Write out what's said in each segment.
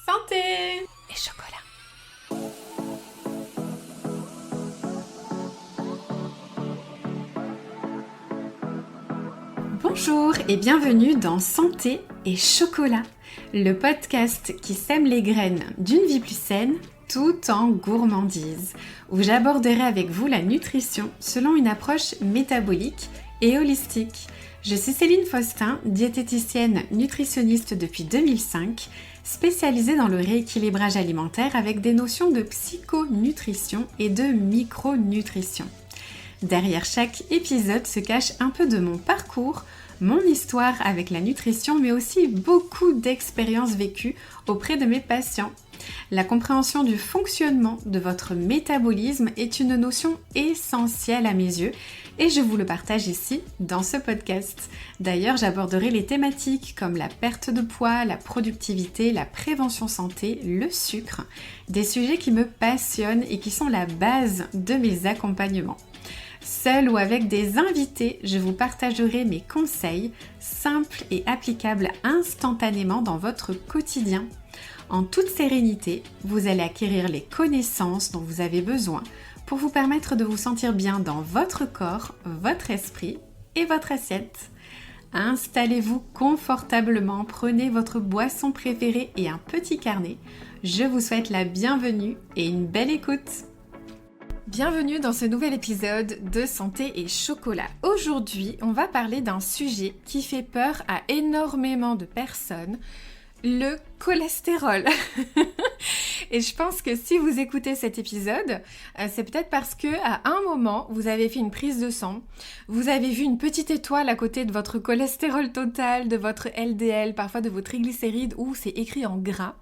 Santé et chocolat. Bonjour et bienvenue dans Santé et chocolat, le podcast qui sème les graines d'une vie plus saine tout en gourmandise, où j'aborderai avec vous la nutrition selon une approche métabolique et holistique. Je suis Céline Faustin, diététicienne nutritionniste depuis 2005, spécialisée dans le rééquilibrage alimentaire avec des notions de psychonutrition et de micronutrition. Derrière chaque épisode se cache un peu de mon parcours, mon histoire avec la nutrition, mais aussi beaucoup d'expériences vécues auprès de mes patients. La compréhension du fonctionnement de votre métabolisme est une notion essentielle à mes yeux et je vous le partage ici dans ce podcast. D'ailleurs, j'aborderai les thématiques comme la perte de poids, la productivité, la prévention santé, le sucre, des sujets qui me passionnent et qui sont la base de mes accompagnements. Seule ou avec des invités, je vous partagerai mes conseils simples et applicables instantanément dans votre quotidien. En toute sérénité, vous allez acquérir les connaissances dont vous avez besoin pour vous permettre de vous sentir bien dans votre corps, votre esprit et votre assiette. Installez-vous confortablement, prenez votre boisson préférée et un petit carnet. Je vous souhaite la bienvenue et une belle écoute. Bienvenue dans ce nouvel épisode de Santé et chocolat. Aujourd'hui, on va parler d'un sujet qui fait peur à énormément de personnes, le cholestérol. Et je pense que si vous écoutez cet épisode, c'est peut-être parce que à un moment, vous avez fait une prise de sang, vous avez vu une petite étoile à côté de votre cholestérol total, de votre LDL, parfois de vos triglycérides, où c'est écrit en gras,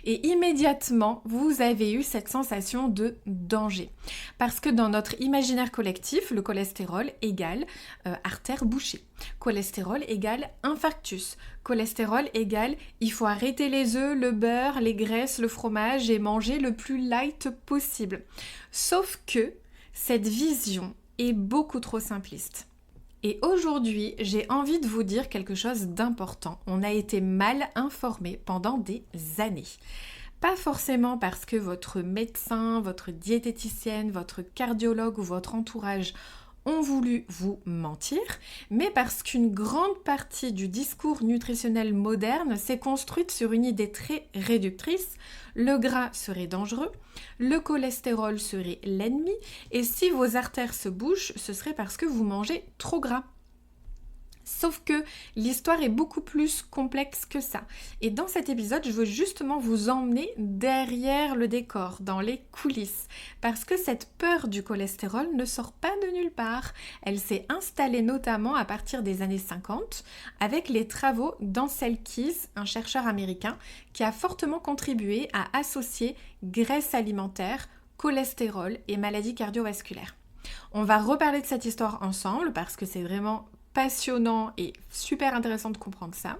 et immédiatement, vous avez eu cette sensation de danger. Parce que dans notre imaginaire collectif, le cholestérol égale artère bouchée. Cholestérol égale infarctus. Cholestérol égale il faut arrêter les œufs, le beurre, les graisses, le fromage et manger le plus light possible. Sauf que cette vision est beaucoup trop simpliste. Et aujourd'hui, j'ai envie de vous dire quelque chose d'important. On a été mal informés pendant des années. Pas forcément parce que votre médecin, votre diététicienne, votre cardiologue ou votre entourage ont voulu vous mentir, mais parce qu'une grande partie du discours nutritionnel moderne s'est construite sur une idée très réductrice. Le gras serait dangereux, le cholestérol serait l'ennemi, et si vos artères se bouchent, ce serait parce que vous mangez trop gras. Sauf que l'histoire est beaucoup plus complexe que ça. Et dans cet épisode, je veux justement vous emmener derrière le décor, dans les coulisses. Parce que cette peur du cholestérol ne sort pas de nulle part. Elle s'est installée notamment à partir des années 50 avec les travaux d'Ansel Keys, un chercheur américain, qui a fortement contribué à associer graisse alimentaire, cholestérol et maladies cardiovasculaires. On va reparler de cette histoire ensemble parce que c'est vraiment passionnant et super intéressant de comprendre ça.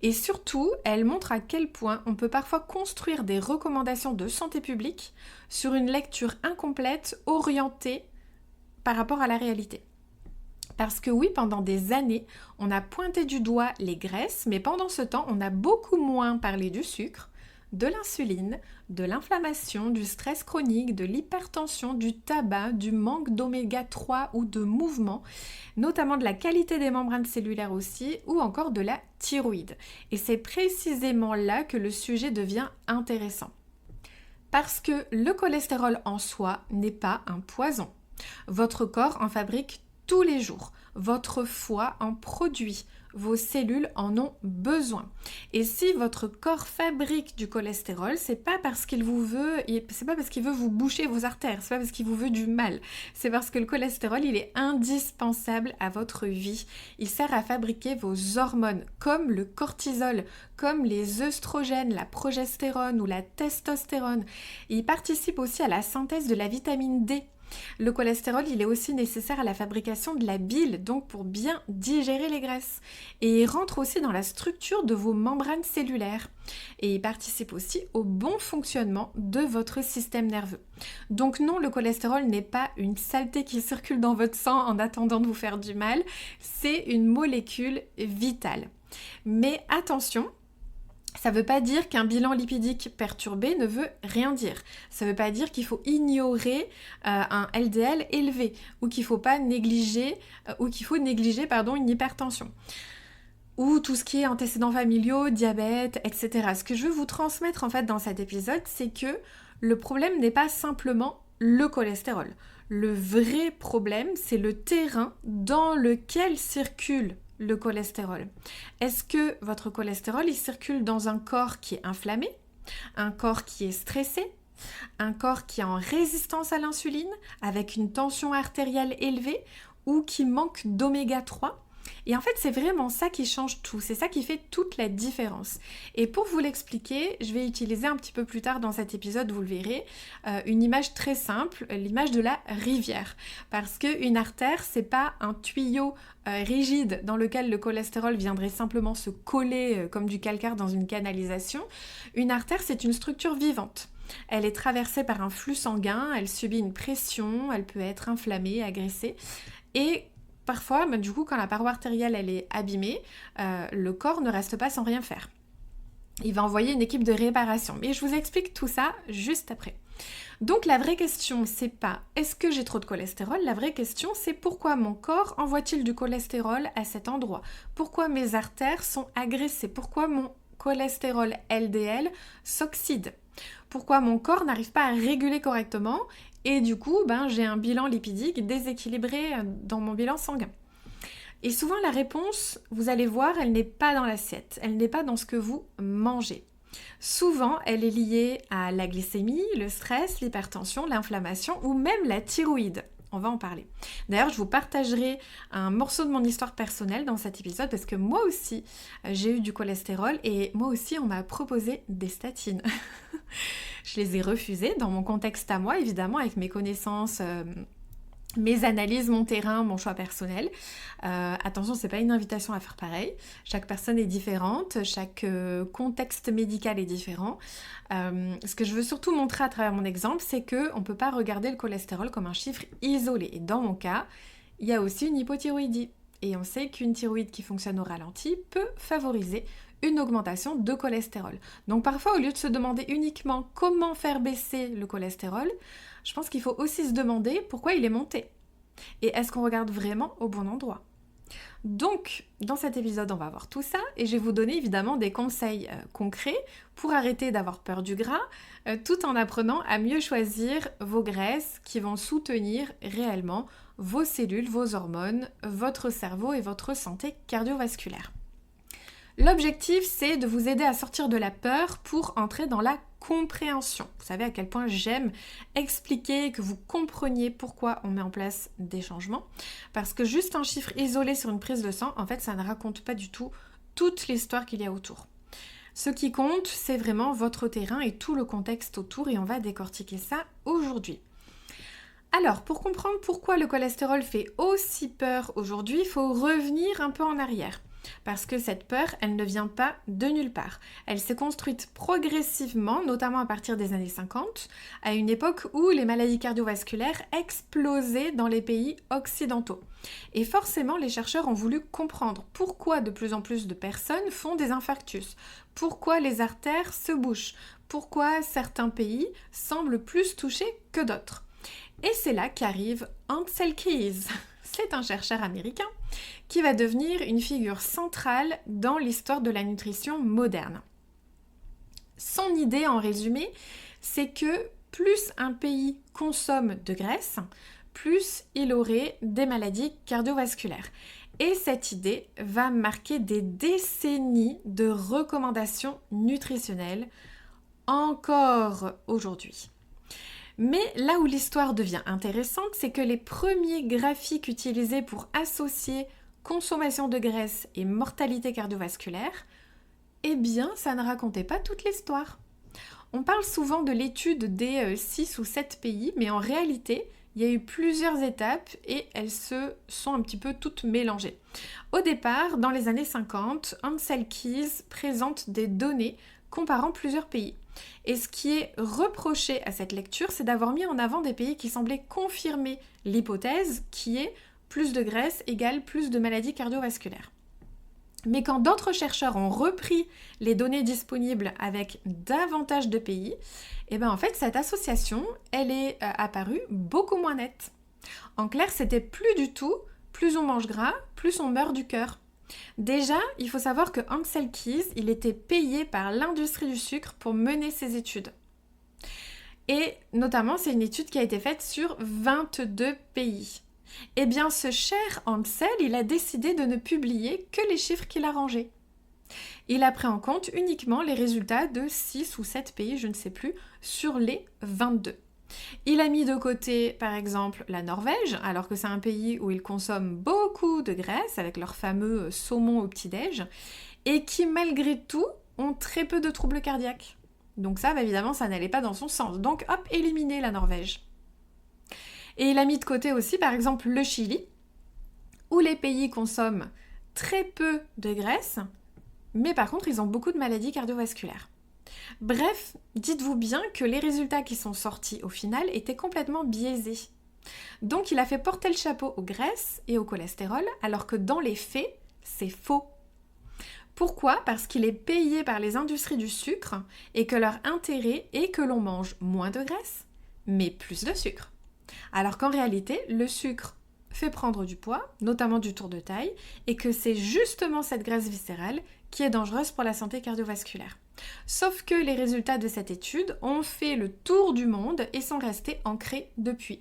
Et surtout, elle montre à quel point on peut parfois construire des recommandations de santé publique sur une lecture incomplète, orientée par rapport à la réalité. Parce que oui, pendant des années, on a pointé du doigt les graisses, mais pendant ce temps, on a beaucoup moins parlé du sucre, de l'insuline, de l'inflammation, du stress chronique, de l'hypertension, du tabac, du manque d'oméga 3 ou de mouvement, notamment de la qualité des membranes cellulaires aussi, ou encore de la thyroïde. Et c'est précisément là que le sujet devient intéressant. Parce que le cholestérol en soi n'est pas un poison. Votre corps en fabrique tous les jours. Votre foie en produit. Vos cellules en ont besoin. Et si votre corps fabrique du cholestérol, c'est pas parce qu'il veut vous boucher vos artères, c'est pas parce qu'il vous veut du mal. C'est parce que le cholestérol, il est indispensable à votre vie. Il sert à fabriquer vos hormones, comme le cortisol, comme les œstrogènes, la progestérone ou la testostérone. Il participe aussi à la synthèse de la vitamine D. Le cholestérol, il est aussi nécessaire à la fabrication de la bile, donc pour bien digérer les graisses. Et il rentre aussi dans la structure de vos membranes cellulaires. Et il participe aussi au bon fonctionnement de votre système nerveux. Donc non, le cholestérol n'est pas une saleté qui circule dans votre sang en attendant de vous faire du mal. C'est une molécule vitale. Mais attention, Ça ne veut pas dire qu'un bilan lipidique perturbé ne veut rien dire. Ça ne veut pas dire qu'il faut ignorer un LDL élevé ou qu'il faut négliger une hypertension. Ou tout ce qui est antécédents familiaux, diabète, etc. Ce que je veux vous transmettre en fait dans cet épisode, c'est que le problème n'est pas simplement le cholestérol. Le vrai problème, c'est le terrain dans lequel circule le cholestérol. Est-ce que votre cholestérol, il circule dans un corps qui est inflammé, un corps qui est stressé, un corps qui est en résistance à l'insuline, avec une tension artérielle élevée ou qui manque d'oméga 3 ? Et en fait, c'est vraiment ça qui change tout, c'est ça qui fait toute la différence. Et pour vous l'expliquer, je vais utiliser un petit peu plus tard dans cet épisode, vous le verrez, une image très simple, l'image de la rivière. Parce qu'une artère, c'est pas un tuyau rigide dans lequel le cholestérol viendrait simplement se coller comme du calcaire dans une canalisation. Une artère, c'est une structure vivante. Elle est traversée par un flux sanguin, elle subit une pression, elle peut être inflammée, agressée. Et parfois, du coup, quand la paroi artérielle elle est abîmée, le corps ne reste pas sans rien faire. Il va envoyer une équipe de réparation. Mais je vous explique tout ça juste après. Donc la vraie question, c'est pas est-ce que j'ai trop de cholestérol ? La vraie question, c'est pourquoi mon corps envoie-t-il du cholestérol à cet endroit ? Pourquoi mes artères sont agressées ? Pourquoi mon cholestérol LDL s'oxyde ? Pourquoi mon corps n'arrive pas à réguler correctement ? Et du coup, j'ai un bilan lipidique déséquilibré dans mon bilan sanguin. Et souvent, la réponse, vous allez voir, elle n'est pas dans l'assiette. Elle n'est pas dans ce que vous mangez. Souvent, elle est liée à la glycémie, le stress, l'hypertension, l'inflammation ou même la thyroïde. On va en parler. D'ailleurs, je vous partagerai un morceau de mon histoire personnelle dans cet épisode parce que moi aussi, j'ai eu du cholestérol et moi aussi, on m'a proposé des statines. Je les ai refusées dans mon contexte à moi, évidemment, avec mes connaissances, mes analyses, mon terrain, mon choix personnel. Attention, c'est pas une invitation à faire pareil. Chaque personne est différente, chaque contexte médical est différent. Ce que je veux surtout montrer à travers mon exemple, c'est qu'on ne peut pas regarder le cholestérol comme un chiffre isolé. Et dans mon cas, il y a aussi une hypothyroïdie. Et on sait qu'une thyroïde qui fonctionne au ralenti peut favoriser une augmentation de cholestérol. Donc parfois, au lieu de se demander uniquement comment faire baisser le cholestérol, je pense qu'il faut aussi se demander pourquoi il est monté. Et est-ce qu'on regarde vraiment au bon endroit ? Donc, dans cet épisode, on va voir tout ça et je vais vous donner évidemment des conseils concrets pour arrêter d'avoir peur du gras, tout en apprenant à mieux choisir vos graisses qui vont soutenir réellement vos cellules, vos hormones, votre cerveau et votre santé cardiovasculaire. L'objectif, c'est de vous aider à sortir de la peur pour entrer dans la compréhension. Vous savez à quel point j'aime expliquer, que vous compreniez pourquoi on met en place des changements. Parce que juste un chiffre isolé sur une prise de sang, en fait, ça ne raconte pas du tout toute l'histoire qu'il y a autour. Ce qui compte, c'est vraiment votre terrain et tout le contexte autour et on va décortiquer ça aujourd'hui. Alors, pour comprendre pourquoi le cholestérol fait aussi peur aujourd'hui, il faut revenir un peu en arrière. Parce que cette peur, elle ne vient pas de nulle part. Elle s'est construite progressivement, notamment à partir des années 50, à une époque où les maladies cardiovasculaires explosaient dans les pays occidentaux. Et forcément, les chercheurs ont voulu comprendre pourquoi de plus en plus de personnes font des infarctus, pourquoi les artères se bouchent, pourquoi certains pays semblent plus touchés que d'autres. Et c'est là qu'arrive Ancel Keys. C'est un chercheur américain qui va devenir une figure centrale dans l'histoire de la nutrition moderne. Son idée, en résumé, c'est que plus un pays consomme de graisse, plus il aurait des maladies cardiovasculaires. Et cette idée va marquer des décennies de recommandations nutritionnelles encore aujourd'hui. Mais là où l'histoire devient intéressante, c'est que les premiers graphiques utilisés pour associer consommation de graisse et mortalité cardiovasculaire, eh bien, ça ne racontait pas toute l'histoire. On parle souvent de l'étude des 6 ou 7 pays, mais en réalité, il y a eu plusieurs étapes et elles se sont un petit peu toutes mélangées. Au départ, dans les années 50, Ancel Keys présente des données comparant plusieurs pays. Et ce qui est reproché à cette lecture, c'est d'avoir mis en avant des pays qui semblaient confirmer l'hypothèse qui est plus de graisse égale plus de maladies cardiovasculaires. Mais quand d'autres chercheurs ont repris les données disponibles avec davantage de pays, et bien en fait cette association, elle est apparue beaucoup moins nette. En clair, c'était plus du tout, plus on mange gras, plus on meurt du cœur. Déjà, il faut savoir que Ancel Keys, il était payé par l'industrie du sucre pour mener ses études. Et notamment, c'est une étude qui a été faite sur 22 pays. Eh bien, ce cher Ancel, il a décidé de ne publier que les chiffres qu'il a rangés. Il a pris en compte uniquement les résultats de 6 ou 7 pays, je ne sais plus, sur les 22. Il a mis de côté, par exemple, la Norvège, alors que c'est un pays où ils consomment beaucoup de graisse, avec leur fameux saumon au petit-déj, et qui, malgré tout, ont très peu de troubles cardiaques. Donc ça, évidemment, ça n'allait pas dans son sens. Donc, hop, éliminer la Norvège. Et il a mis de côté aussi, par exemple, le Chili, où les pays consomment très peu de graisse, mais par contre, ils ont beaucoup de maladies cardiovasculaires. Bref, dites-vous bien que les résultats qui sont sortis au final étaient complètement biaisés. Donc il a fait porter le chapeau aux graisses et au cholestérol, alors que dans les faits, c'est faux. Pourquoi ? Parce qu'il est payé par les industries du sucre et que leur intérêt est que l'on mange moins de graisse, mais plus de sucre. Alors qu'en réalité, le sucre fait prendre du poids, notamment du tour de taille, et que c'est justement cette graisse viscérale qui est dangereuse pour la santé cardiovasculaire. Sauf que les résultats de cette étude ont fait le tour du monde et sont restés ancrés depuis.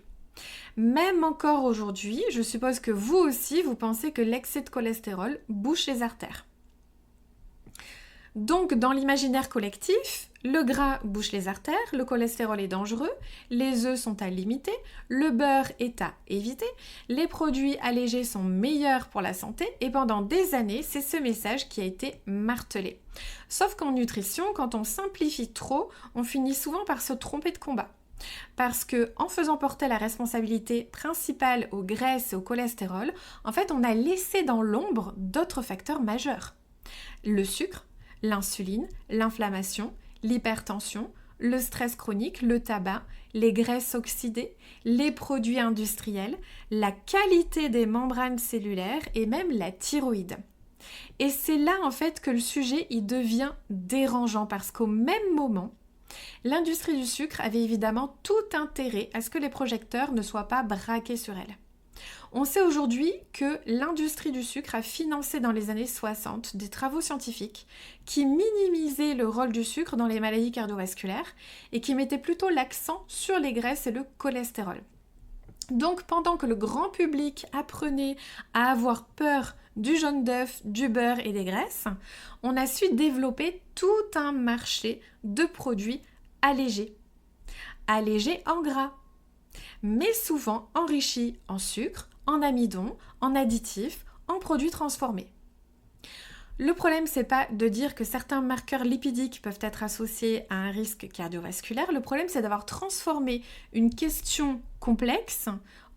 Même encore aujourd'hui, je suppose que vous aussi, vous pensez que l'excès de cholestérol bouche les artères. Donc, dans l'imaginaire collectif, le gras bouche les artères, le cholestérol est dangereux, les œufs sont à limiter, le beurre est à éviter, les produits allégés sont meilleurs pour la santé et pendant des années, c'est ce message qui a été martelé. Sauf qu'en nutrition, quand on simplifie trop, on finit souvent par se tromper de combat. Parce que en faisant porter la responsabilité principale aux graisses et au cholestérol, en fait, on a laissé dans l'ombre d'autres facteurs majeurs. Le sucre, l'insuline, l'inflammation, l'hypertension, le stress chronique, le tabac, les graisses oxydées, les produits industriels, la qualité des membranes cellulaires et même la thyroïde. Et c'est là en fait que le sujet il devient dérangeant parce qu'au même moment, l'industrie du sucre avait évidemment tout intérêt à ce que les projecteurs ne soient pas braqués sur elle. On sait aujourd'hui que l'industrie du sucre a financé dans les années 60 des travaux scientifiques qui minimisaient le rôle du sucre dans les maladies cardiovasculaires et qui mettaient plutôt l'accent sur les graisses et le cholestérol. Donc pendant que le grand public apprenait à avoir peur du jaune d'œuf, du beurre et des graisses, on a su développer tout un marché de produits allégés. Allégés en gras, mais souvent enrichis en sucre, en amidon, en additifs, en produits transformés. Le problème, c'est pas de dire que certains marqueurs lipidiques peuvent être associés à un risque cardiovasculaire. Le problème, c'est d'avoir transformé une question complexe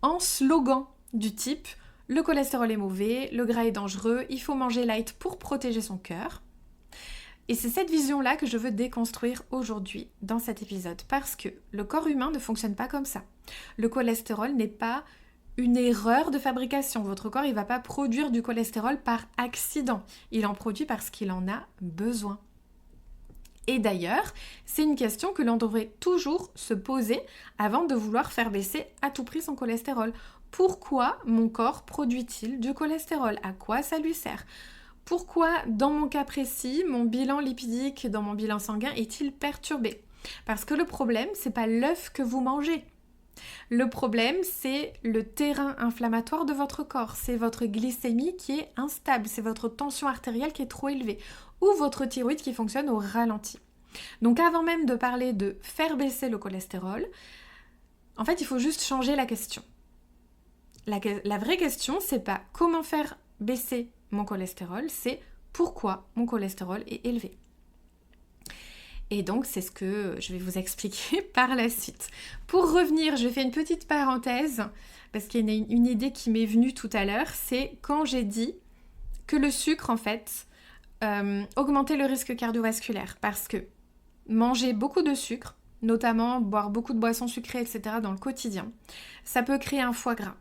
en slogan du type « le cholestérol est mauvais, le gras est dangereux, il faut manger light pour protéger son cœur ». Et c'est cette vision-là que je veux déconstruire aujourd'hui dans cet épisode parce que le corps humain ne fonctionne pas comme ça. Le cholestérol n'est pas une erreur de fabrication. Votre corps, il ne va pas produire du cholestérol par accident. Il en produit parce qu'il en a besoin. Et d'ailleurs, c'est une question que l'on devrait toujours se poser avant de vouloir faire baisser à tout prix son cholestérol. Pourquoi mon corps produit-il du cholestérol ? À quoi ça lui sert ? Pourquoi, dans mon cas précis, mon bilan lipidique dans mon bilan sanguin est-il perturbé ? Parce que le problème, c'est pas l'œuf que vous mangez. Le problème, c'est le terrain inflammatoire de votre corps. C'est votre glycémie qui est instable. C'est votre tension artérielle qui est trop élevée. Ou votre thyroïde qui fonctionne au ralenti. Donc avant même de parler de faire baisser le cholestérol, en fait, il faut juste changer la question. La vraie question, c'est pas comment faire baisser mon cholestérol, c'est pourquoi mon cholestérol est élevé. Et donc, c'est ce que je vais vous expliquer par la suite. Pour revenir, je vais faire une petite parenthèse, parce qu'il y a une idée qui m'est venue tout à l'heure, c'est quand j'ai dit que le sucre, en fait, augmentait le risque cardiovasculaire, parce que manger beaucoup de sucre, notamment boire beaucoup de boissons sucrées, etc., dans le quotidien, ça peut créer un foie gras.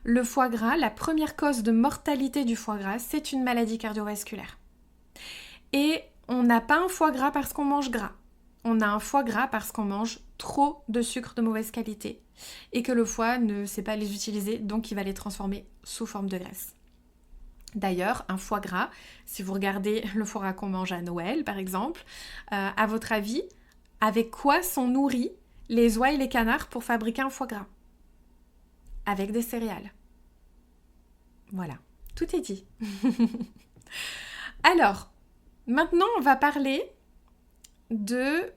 Le foie gras, la première cause de mortalité du foie gras, c'est une maladie cardiovasculaire. Et on n'a pas un foie gras parce qu'on mange gras. On a un foie gras parce qu'on mange trop de sucre de mauvaise qualité et que le foie ne sait pas les utiliser, donc il va les transformer sous forme de graisse. D'ailleurs, un foie gras, si vous regardez le foie gras qu'on mange à Noël par exemple, à votre avis, avec quoi sont nourris les oies et les canards pour fabriquer un foie gras? Avec des céréales. Voilà, tout est dit. Alors, maintenant on va parler de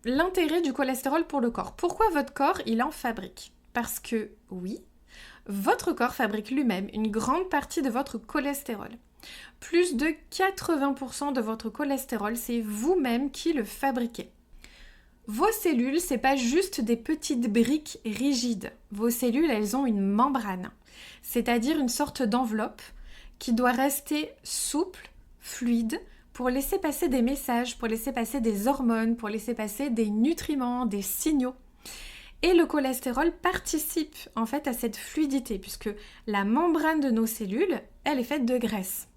l'intérêt du cholestérol pour le corps. Pourquoi votre corps, il en fabrique? Parce que, oui, votre corps fabrique lui-même une grande partie de votre cholestérol. Plus de 80% de votre cholestérol, c'est vous-même qui le fabriquez. Vos cellules, c'est pas juste des petites briques rigides. Vos cellules, elles ont une membrane, c'est-à-dire une sorte d'enveloppe qui doit rester souple, fluide, pour laisser passer des messages, pour laisser passer des hormones, pour laisser passer des nutriments, des signaux. Et le cholestérol participe en fait à cette fluidité, puisque la membrane de nos cellules, elle est faite de graisse.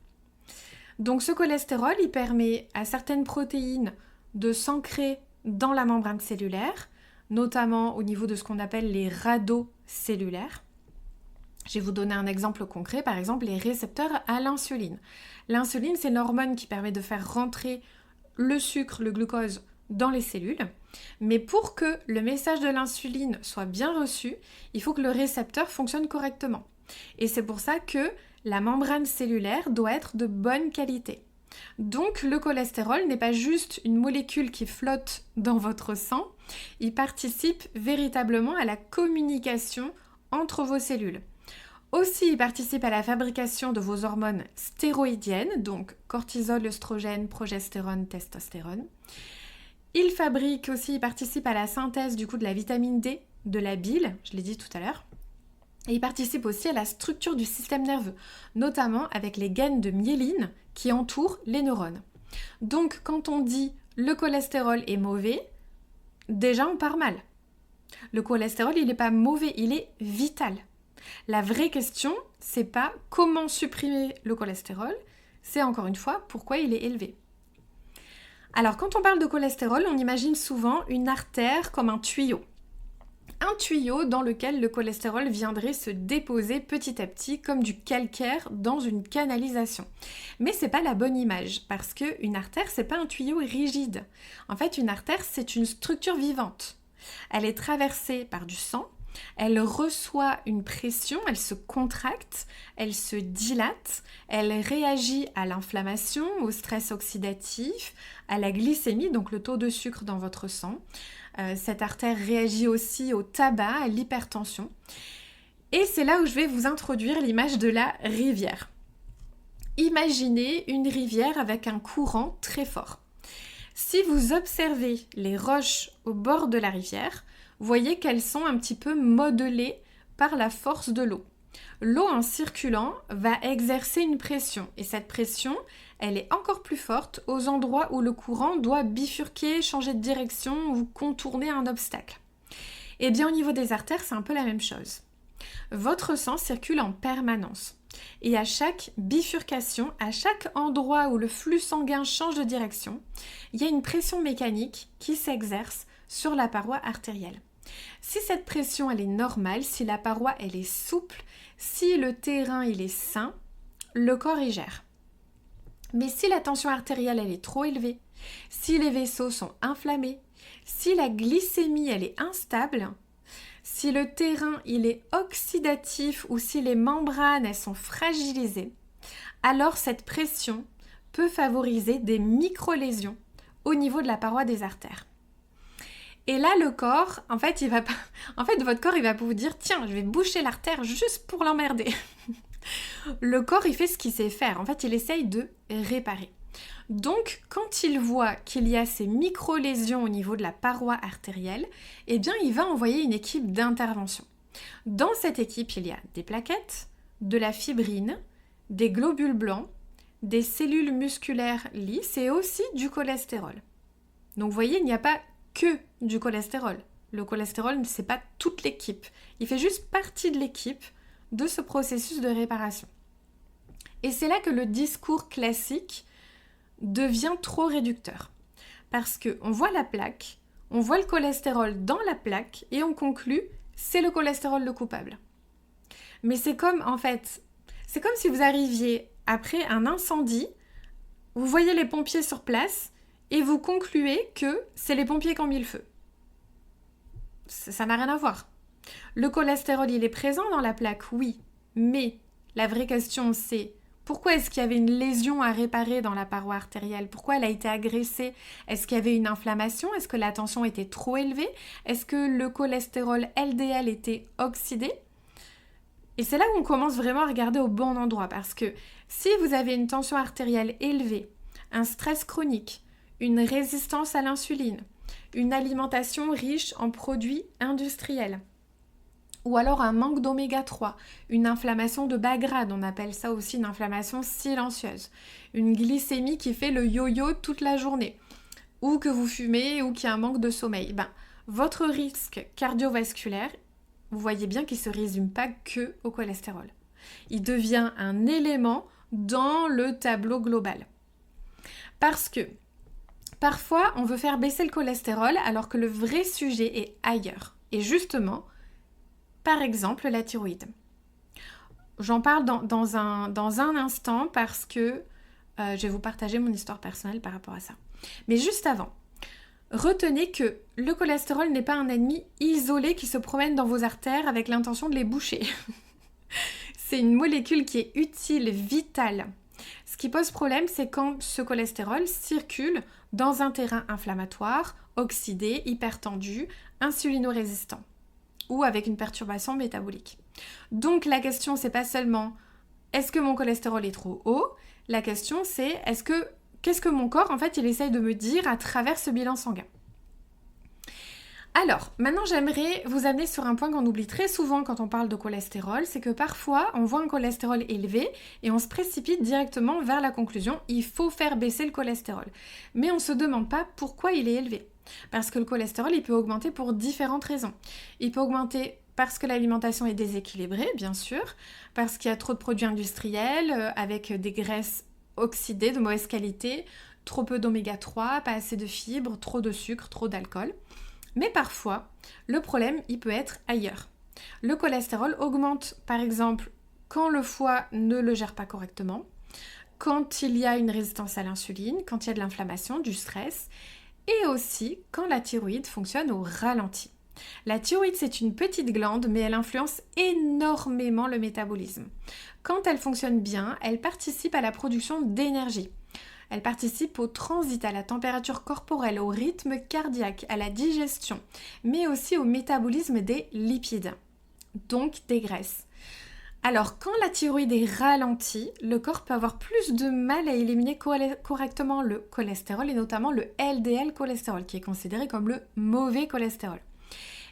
Donc ce cholestérol, il permet à certaines protéines de s'ancrer dans la membrane cellulaire, notamment au niveau de ce qu'on appelle les radeaux cellulaires. Je vais vous donner un exemple concret, par exemple les récepteurs à l'insuline. L'insuline, c'est l'hormone qui permet de faire rentrer le sucre, le glucose dans les cellules. Mais pour que le message de l'insuline soit bien reçu, il faut que le récepteur fonctionne correctement. Et c'est pour ça que la membrane cellulaire doit être de bonne qualité. Donc le cholestérol n'est pas juste une molécule qui flotte dans votre sang, il participe véritablement à la communication entre vos cellules. Aussi, il participe à la fabrication de vos hormones stéroïdiennes, donc cortisol, œstrogène, progestérone, testostérone. Il participe à la synthèse de la vitamine D, de la bile, je l'ai dit tout à l'heure. Et il participe aussi à la structure du système nerveux, notamment avec les gaines de myéline qui entourent les neurones. Donc quand on dit le cholestérol est mauvais, déjà on part mal. Le cholestérol, il n'est pas mauvais, il est vital. La vraie question, c'est pas comment supprimer le cholestérol, c'est encore une fois pourquoi il est élevé. Alors quand on parle de cholestérol, on imagine souvent une artère comme un tuyau. Un tuyau dans lequel le cholestérol viendrait se déposer petit à petit comme du calcaire dans une canalisation. Mais c'est pas la bonne image parce qu'une artère, c'est pas un tuyau rigide. En fait, une artère, c'est une structure vivante. Elle est traversée par du sang. Elle reçoit une pression, elle se contracte, elle se dilate, elle réagit à l'inflammation, au stress oxydatif, à la glycémie, donc le taux de sucre dans votre sang. Cette artère réagit aussi au tabac, à l'hypertension. Et c'est là où je vais vous introduire l'image de la rivière. Imaginez une rivière avec un courant très fort. Si vous observez les roches au bord de la rivière, voyez qu'elles sont un petit peu modelées par la force de l'eau. L'eau en circulant va exercer une pression et cette pression, elle est encore plus forte aux endroits où le courant doit bifurquer, changer de direction ou contourner un obstacle. Et bien au niveau des artères, c'est un peu la même chose. Votre sang circule en permanence et à chaque bifurcation, à chaque endroit où le flux sanguin change de direction, il y a une pression mécanique qui s'exerce sur la paroi artérielle. Si cette pression elle est normale, si la paroi elle est souple, si le terrain il est sain, le corps y gère. Mais si la tension artérielle elle est trop élevée, si les vaisseaux sont inflammés, si la glycémie elle est instable, si le terrain il est oxydatif ou si les membranes elles sont fragilisées, alors cette pression peut favoriser des micro-lésions au niveau de la paroi des artères. Et là, le corps, votre corps, il va vous dire « Tiens, je vais boucher l'artère juste pour l'emmerder. » Le corps, il fait ce qu'il sait faire. En fait, il essaye de réparer. Donc, quand il voit qu'il y a ces micro-lésions au niveau de la paroi artérielle, eh bien, il va envoyer une équipe d'intervention. Dans cette équipe, il y a des plaquettes, de la fibrine, des globules blancs, des cellules musculaires lisses et aussi du cholestérol. Donc, vous voyez, il n'y a pas que du cholestérol. Le cholestérol, c'est pas toute l'équipe. Il fait juste partie de l'équipe de ce processus de réparation. Et c'est là que le discours classique devient trop réducteur. Parce qu'on voit la plaque, on voit le cholestérol dans la plaque et on conclut c'est le cholestérol le coupable. Mais c'est comme si vous arriviez après un incendie, vous voyez les pompiers sur place et vous concluez que c'est les pompiers qui ont mis le feu. Ça n'a rien à voir. Le cholestérol, il est présent dans la plaque, oui, mais la vraie question c'est pourquoi est-ce qu'il y avait une lésion à réparer dans la paroi artérielle? Pourquoi elle a été agressée? Est-ce qu'il y avait une inflammation? Est-ce que la tension était trop élevée? Est-ce que le cholestérol LDL était oxydé? Et c'est là où on commence vraiment à regarder au bon endroit parce que si vous avez une tension artérielle élevée, un stress chronique, une résistance à l'insuline, une alimentation riche en produits industriels, ou alors un manque d'oméga 3, une inflammation de bas grade, on appelle ça aussi une inflammation silencieuse, une glycémie qui fait le yo-yo toute la journée, ou que vous fumez ou qu'il y a un manque de sommeil, votre risque cardiovasculaire, vous voyez bien qu'il ne se résume pas que au cholestérol. Il devient un élément dans le tableau global. Parce que parfois, on veut faire baisser le cholestérol alors que le vrai sujet est ailleurs. Et justement, par exemple, la thyroïde. J'en parle dans un instant parce que je vais vous partager mon histoire personnelle par rapport à ça. Mais juste avant, retenez que le cholestérol n'est pas un ennemi isolé qui se promène dans vos artères avec l'intention de les boucher. C'est une molécule qui est utile, vitale. Ce qui pose problème, c'est quand ce cholestérol circule dans un terrain inflammatoire, oxydé, hypertendu, insulino-résistant ou avec une perturbation métabolique. Donc la question, c'est pas seulement est-ce que mon cholestérol est trop haut? La question, c'est qu'est-ce que mon corps, en fait, il essaye de me dire à travers ce bilan sanguin? Alors, maintenant, j'aimerais vous amener sur un point qu'on oublie très souvent quand on parle de cholestérol, c'est que parfois, on voit un cholestérol élevé et on se précipite directement vers la conclusion, il faut faire baisser le cholestérol. Mais on ne se demande pas pourquoi il est élevé. Parce que le cholestérol, il peut augmenter pour différentes raisons. Il peut augmenter parce que l'alimentation est déséquilibrée, bien sûr, parce qu'il y a trop de produits industriels avec des graisses oxydées de mauvaise qualité, trop peu d'oméga 3, pas assez de fibres, trop de sucre, trop d'alcool. Mais parfois, le problème, il peut être ailleurs. Le cholestérol augmente, par exemple, quand le foie ne le gère pas correctement, quand il y a une résistance à l'insuline, quand il y a de l'inflammation, du stress, et aussi quand la thyroïde fonctionne au ralenti. La thyroïde, c'est une petite glande, mais elle influence énormément le métabolisme. Quand elle fonctionne bien, elle participe à la production d'énergie. Elle participe au transit, à la température corporelle, au rythme cardiaque, à la digestion, mais aussi au métabolisme des lipides, donc des graisses. Alors, quand la thyroïde est ralentie, le corps peut avoir plus de mal à éliminer correctement le cholestérol et notamment le LDL cholestérol, qui est considéré comme le mauvais cholestérol.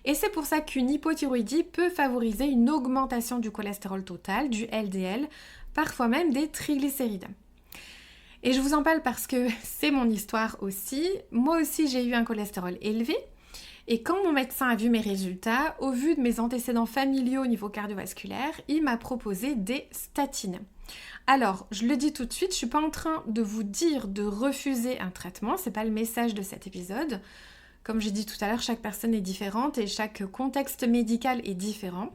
Et c'est pour ça qu'une hypothyroïdie peut favoriser une augmentation du cholestérol total, du LDL, parfois même des triglycérides. Et je vous en parle parce que c'est mon histoire aussi. Moi aussi, j'ai eu un cholestérol élevé. Et quand mon médecin a vu mes résultats, au vu de mes antécédents familiaux au niveau cardiovasculaire, il m'a proposé des statines. Alors, je le dis tout de suite, je ne suis pas en train de vous dire de refuser un traitement, ce n'est pas le message de cet épisode. Comme j'ai dit tout à l'heure, chaque personne est différente et chaque contexte médical est différent.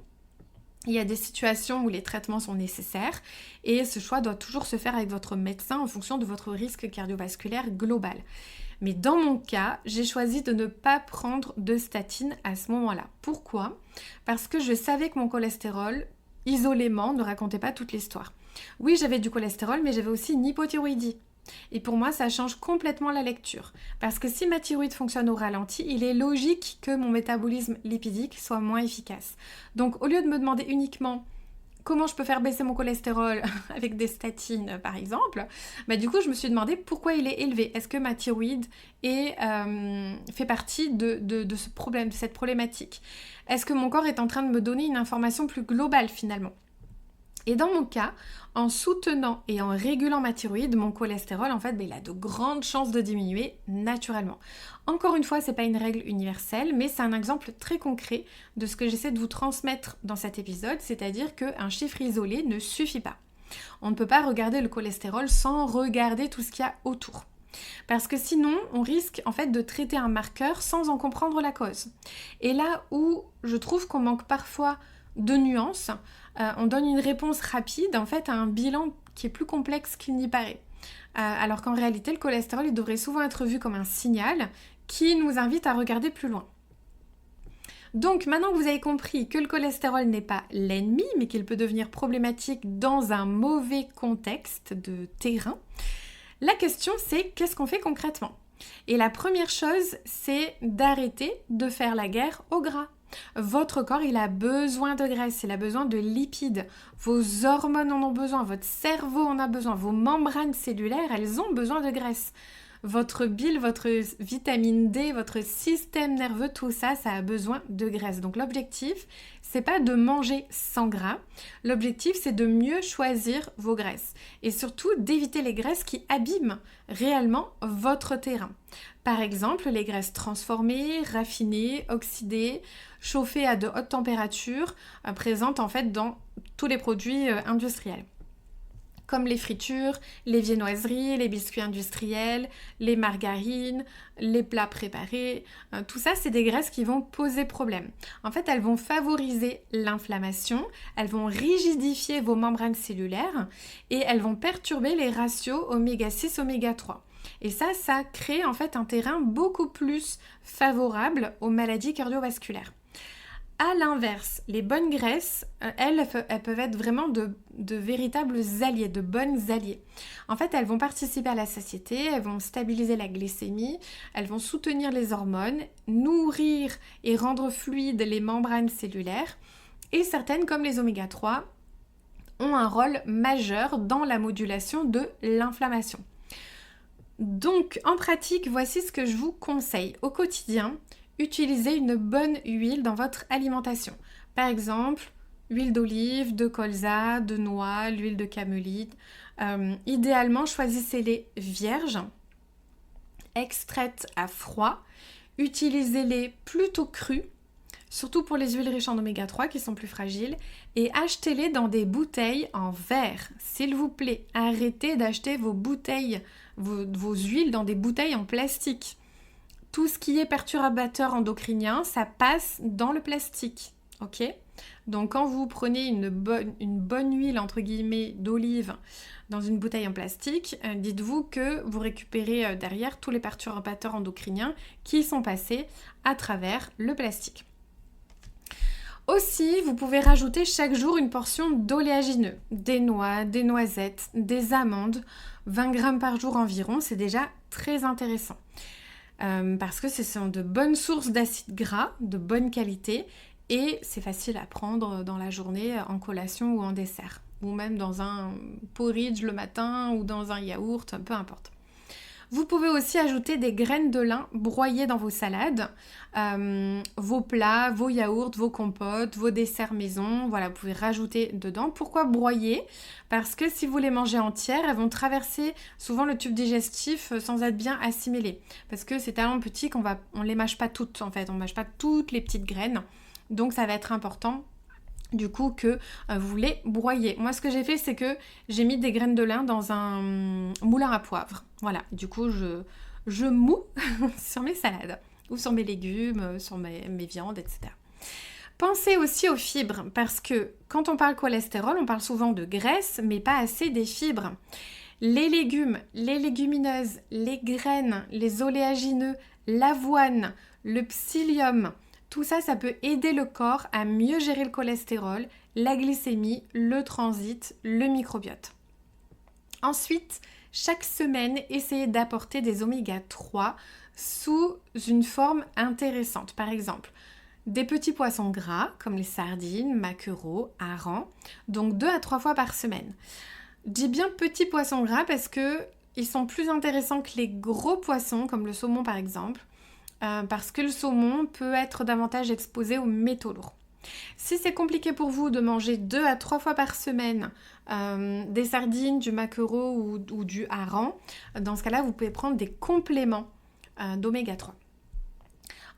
Il y a des situations où les traitements sont nécessaires et ce choix doit toujours se faire avec votre médecin en fonction de votre risque cardiovasculaire global. Mais dans mon cas, j'ai choisi de ne pas prendre de statine à ce moment-là. Pourquoi? Parce que je savais que mon cholestérol, isolément, ne racontait pas toute l'histoire. Oui, j'avais du cholestérol, mais j'avais aussi une hypothyroïdie. Et pour moi, ça change complètement la lecture. Parce que si ma thyroïde fonctionne au ralenti, il est logique que mon métabolisme lipidique soit moins efficace. Donc, au lieu de me demander uniquement comment je peux faire baisser mon cholestérol avec des statines, par exemple, du coup, je me suis demandé pourquoi il est élevé. Est-ce que ma thyroïde fait partie de ce problème, de cette problématique? Est-ce que mon corps est en train de me donner une information plus globale, finalement? Et dans mon cas, en soutenant et en régulant ma thyroïde, mon cholestérol, en fait, il a de grandes chances de diminuer naturellement. Encore une fois, c'est pas une règle universelle, mais c'est un exemple très concret de ce que j'essaie de vous transmettre dans cet épisode, c'est-à-dire qu'un chiffre isolé ne suffit pas. On ne peut pas regarder le cholestérol sans regarder tout ce qu'il y a autour. Parce que sinon, on risque en fait de traiter un marqueur sans en comprendre la cause. Et là où je trouve qu'on manque parfois de nuances, on donne une réponse rapide en fait à un bilan qui est plus complexe qu'il n'y paraît. Alors qu'en réalité, le cholestérol il devrait souvent être vu comme un signal qui nous invite à regarder plus loin. Donc maintenant que vous avez compris que le cholestérol n'est pas l'ennemi, mais qu'il peut devenir problématique dans un mauvais contexte de terrain, la question c'est qu'est-ce qu'on fait concrètement ? Et la première chose, c'est d'arrêter de faire la guerre au gras. Votre corps, il a besoin de graisse, il a besoin de lipides. Vos hormones en ont besoin, votre cerveau en a besoin, vos membranes cellulaires, elles ont besoin de graisse. Votre bile, votre vitamine D, votre système nerveux, tout ça, ça a besoin de graisse. Donc l'objectif, c'est pas de manger sans gras. L'objectif, c'est de mieux choisir vos graisses. Et surtout, d'éviter les graisses qui abîment réellement votre terrain. Par exemple, les graisses transformées, raffinées, oxydées, chauffées à de hautes températures, présentes en fait dans tous les produits industriels. Comme les fritures, les viennoiseries, les biscuits industriels, les margarines, les plats préparés. Tout ça, c'est des graisses qui vont poser problème. En fait, elles vont favoriser l'inflammation, elles vont rigidifier vos membranes cellulaires et elles vont perturber les ratios oméga 6, oméga 3. Et ça crée en fait un terrain beaucoup plus favorable aux maladies cardiovasculaires. À l'inverse, les bonnes graisses, elles peuvent être vraiment de véritables alliés, de bonnes alliées. En fait, elles vont participer à la satiété, elles vont stabiliser la glycémie, elles vont soutenir les hormones, nourrir et rendre fluides les membranes cellulaires. Et certaines, comme les oméga 3, ont un rôle majeur dans la modulation de l'inflammation. Donc, en pratique, voici ce que je vous conseille au quotidien. Utilisez une bonne huile dans votre alimentation. Par exemple, huile d'olive, de colza, de noix, l'huile de camélide. Idéalement, choisissez-les vierges, extraites à froid. Utilisez-les plutôt crues, surtout pour les huiles riches en oméga 3 qui sont plus fragiles. Et achetez-les dans des bouteilles en verre. S'il vous plaît, arrêtez d'acheter vos bouteilles, vos huiles dans des bouteilles en plastique. Tout ce qui est perturbateur endocrinien, ça passe dans le plastique, ok ? Donc quand vous prenez une bonne huile, entre guillemets, d'olive dans une bouteille en plastique, dites-vous que vous récupérez derrière tous les perturbateurs endocriniens qui sont passés à travers le plastique. Aussi, vous pouvez rajouter chaque jour une portion d'oléagineux, des noix, des noisettes, des amandes, 20 grammes par jour environ, c'est déjà très intéressant. Parce que ce sont de bonnes sources d'acides gras, de bonne qualité, et c'est facile à prendre dans la journée en collation ou en dessert, ou même dans un porridge le matin ou dans un yaourt, peu importe. Vous pouvez aussi ajouter des graines de lin broyées dans vos salades, vos plats, vos yaourts, vos compotes, vos desserts maison. Voilà, vous pouvez rajouter dedans. Pourquoi broyer ? Parce que si vous les mangez entières, elles vont traverser souvent le tube digestif sans être bien assimilées. Parce que c'est tellement petit qu'on les mâche pas toutes en fait. On ne mâche pas toutes les petites graines. Donc ça va être important du coup que vous les broyez. Moi ce que j'ai fait c'est que j'ai mis des graines de lin dans un moulin à poivre. Voilà, du coup je moue sur mes salades ou sur mes légumes, sur mes viandes, etc. Pensez aussi aux fibres parce que quand on parle cholestérol, on parle souvent de graisse mais pas assez des fibres. Les légumes, les légumineuses, les graines, les oléagineux, l'avoine, le psyllium, tout ça, ça peut aider le corps à mieux gérer le cholestérol, la glycémie, le transit, le microbiote. Ensuite, chaque semaine, essayez d'apporter des oméga 3 sous une forme intéressante. Par exemple, des petits poissons gras comme les sardines, maquereaux, harengs, donc 2 à 3 fois par semaine. Je dis bien petits poissons gras parce qu'ils sont plus intéressants que les gros poissons comme le saumon par exemple. Parce que le saumon peut être davantage exposé aux métaux lourds. Si c'est compliqué pour vous de manger 2 à 3 fois par semaine des sardines, du maquereau ou du hareng, dans ce cas-là, vous pouvez prendre des compléments d'oméga 3.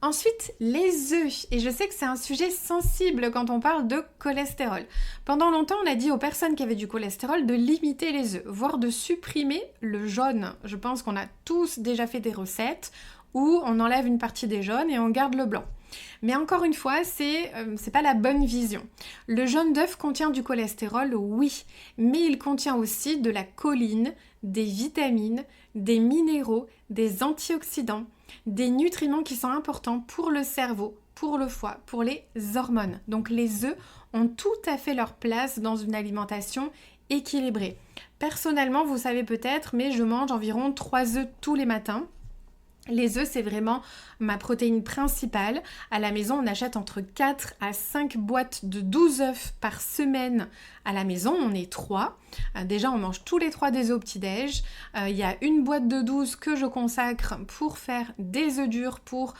Ensuite, les œufs. Et je sais que c'est un sujet sensible quand on parle de cholestérol. Pendant longtemps, on a dit aux personnes qui avaient du cholestérol de limiter les œufs, voire de supprimer le jaune. Je pense qu'on a tous déjà fait des recettes où on enlève une partie des jaunes et on garde le blanc. Mais encore une fois, c'est pas la bonne vision. Le jaune d'œuf contient du cholestérol, oui, mais il contient aussi de la choline, des vitamines, des minéraux, des antioxydants, des nutriments qui sont importants pour le cerveau, pour le foie, pour les hormones. Donc les œufs ont tout à fait leur place dans une alimentation équilibrée. Personnellement, vous savez peut-être, mais je mange environ 3 œufs tous les matins. Les œufs, c'est vraiment ma protéine principale. À la maison, on achète entre 4 à 5 boîtes de 12 œufs par semaine. À la maison, on est 3. Déjà, on mange tous les 3 des œufs au petit-déj. Il y a une boîte de 12 que je consacre pour faire des œufs durs, pour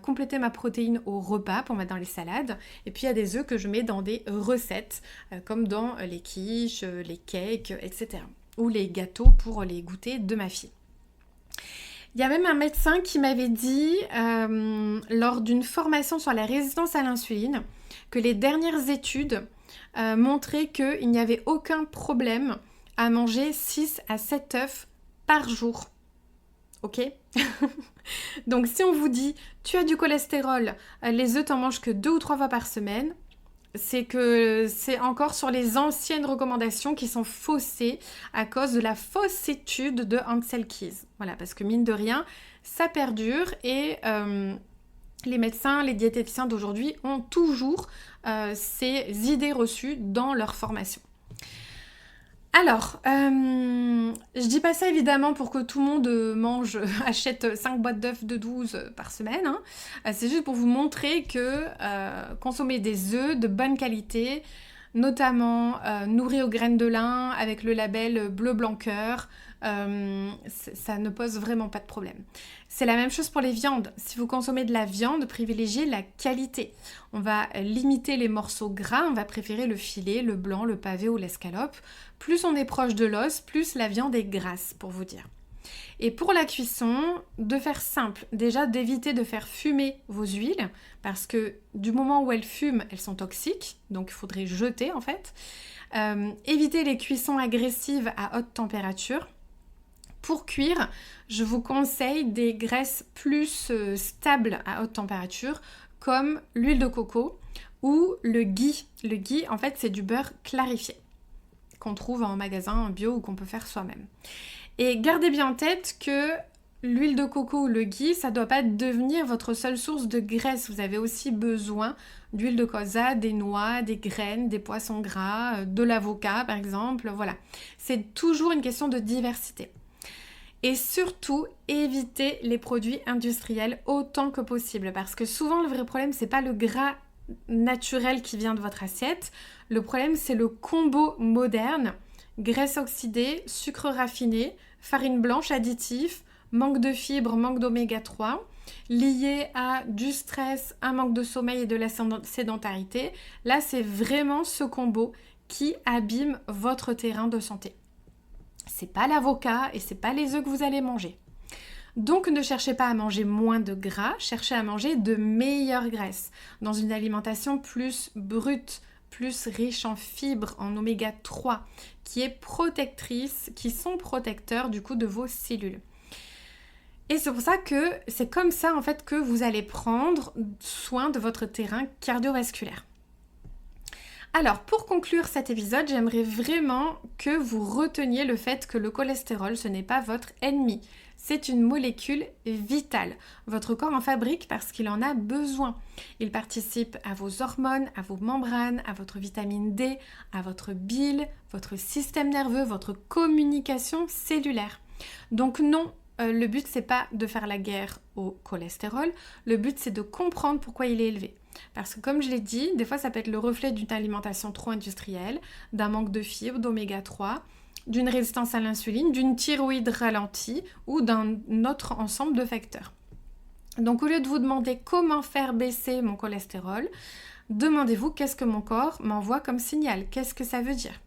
compléter ma protéine au repas, pour mettre dans les salades. Et puis, il y a des œufs que je mets dans des recettes, comme dans les quiches, les cakes, etc. Ou les gâteaux pour les goûters de ma fille. Il y a même un médecin qui m'avait dit, lors d'une formation sur la résistance à l'insuline, que les dernières études montraient qu'il n'y avait aucun problème à manger 6 à 7 œufs par jour. Ok? Donc si on vous dit, tu as du cholestérol, les œufs t'en manges que 2 ou 3 fois par semaine, c'est que c'est encore sur les anciennes recommandations qui sont faussées à cause de la fausse étude de Ansel Keys. Voilà, parce que mine de rien, ça perdure et les médecins, les diététiciens d'aujourd'hui ont toujours ces idées reçues dans leur formation. Alors, je dis pas ça évidemment pour que tout le monde achète 5 boîtes d'œufs de 12 par semaine. Hein. C'est juste pour vous montrer que consommer des œufs de bonne qualité, notamment nourris aux graines de lin avec le label bleu blanc cœur, ça ne pose vraiment pas de problème. C'est la même chose pour les viandes. Si vous consommez de la viande, privilégiez la qualité. On va limiter les morceaux gras, on va préférer le filet, le blanc, le pavé ou l'escalope. Plus on est proche de l'os, plus la viande est grasse, pour vous dire. Et pour la cuisson, de faire simple. Déjà, d'éviter de faire fumer vos huiles, parce que du moment où elles fument, elles sont toxiques, donc il faudrait jeter en fait. Éviter les cuissons agressives à haute température. Pour cuire, je vous conseille des graisses plus stables à haute température, comme l'huile de coco ou le ghee. Le ghee, en fait, c'est du beurre clarifié qu'on trouve en magasin en bio ou qu'on peut faire soi-même. Et gardez bien en tête que l'huile de coco ou le ghee, ça ne doit pas devenir votre seule source de graisse. Vous avez aussi besoin d'huile de colza, des noix, des graines, des poissons gras, de l'avocat par exemple. Voilà, c'est toujours une question de diversité. Et surtout, évitez les produits industriels autant que possible. Parce que souvent, le vrai problème, c'est pas le gras naturel qui vient de votre assiette. Le problème, c'est le combo moderne. Graisse oxydée, sucre raffiné, farine blanche, additif, manque de fibres, manque d'oméga 3, lié à du stress, un manque de sommeil et de la sédentarité. Là, c'est vraiment ce combo qui abîme votre terrain de santé. C'est pas l'avocat et c'est pas les œufs que vous allez manger. Donc ne cherchez pas à manger moins de gras, cherchez à manger de meilleures graisses dans une alimentation plus brute, plus riche en fibres, en oméga 3, qui est protectrice, qui sont protecteurs du coup de vos cellules. Et c'est pour ça que c'est comme ça en fait que vous allez prendre soin de votre terrain cardiovasculaire. Alors, pour conclure cet épisode, j'aimerais vraiment que vous reteniez le fait que le cholestérol, ce n'est pas votre ennemi. C'est une molécule vitale. Votre corps en fabrique parce qu'il en a besoin. Il participe à vos hormones, à vos membranes, à votre vitamine D, à votre bile, votre système nerveux, votre communication cellulaire. Donc non, le but, c'est pas de faire la guerre au cholestérol. Le but, c'est de comprendre pourquoi il est élevé. Parce que comme je l'ai dit, des fois ça peut être le reflet d'une alimentation trop industrielle, d'un manque de fibres, d'oméga 3, d'une résistance à l'insuline, d'une thyroïde ralentie ou d'un autre ensemble de facteurs. Donc au lieu de vous demander comment faire baisser mon cholestérol, demandez-vous qu'est-ce que mon corps m'envoie comme signal, qu'est-ce que ça veut dire.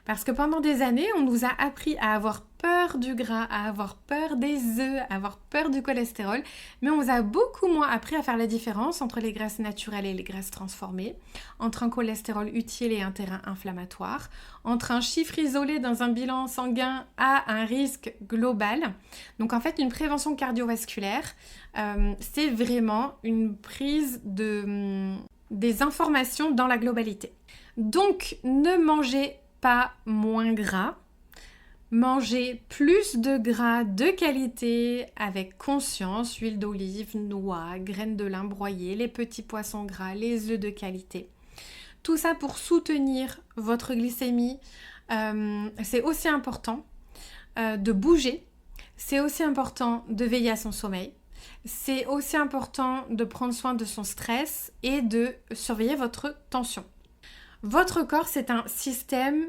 Parce que pendant des années, on nous a appris à avoir peur du gras, à avoir peur des œufs, à avoir peur du cholestérol, mais on nous a beaucoup moins appris à faire la différence entre les graisses naturelles et les graisses transformées, entre un cholestérol utile et un terrain inflammatoire, entre un chiffre isolé dans un bilan sanguin à un risque global. Donc en fait, une prévention cardiovasculaire, c'est vraiment une prise des informations dans la globalité. Donc ne mangez pas moins gras, mangez plus de gras de qualité avec conscience, huile d'olive, noix, graines de lin broyées, les petits poissons gras, les œufs de qualité. Tout ça pour soutenir votre glycémie. C'est aussi important de bouger, c'est aussi important de veiller à son sommeil, c'est aussi important de prendre soin de son stress et de surveiller votre tension. Votre corps, c'est un système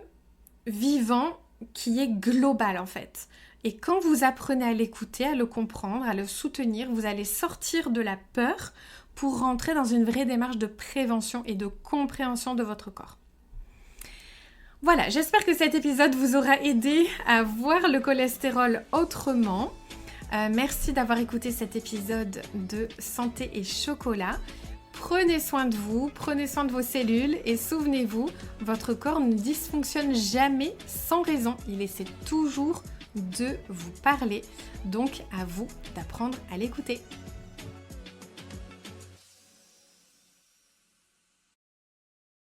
vivant qui est global en fait. Et quand vous apprenez à l'écouter, à le comprendre, à le soutenir, vous allez sortir de la peur pour rentrer dans une vraie démarche de prévention et de compréhension de votre corps. Voilà, j'espère que cet épisode vous aura aidé à voir le cholestérol autrement. Merci d'avoir écouté cet épisode de Santé et Chocolat. Prenez soin de vous, prenez soin de vos cellules et souvenez-vous, votre corps ne dysfonctionne jamais sans raison. Il essaie toujours de vous parler, donc à vous d'apprendre à l'écouter.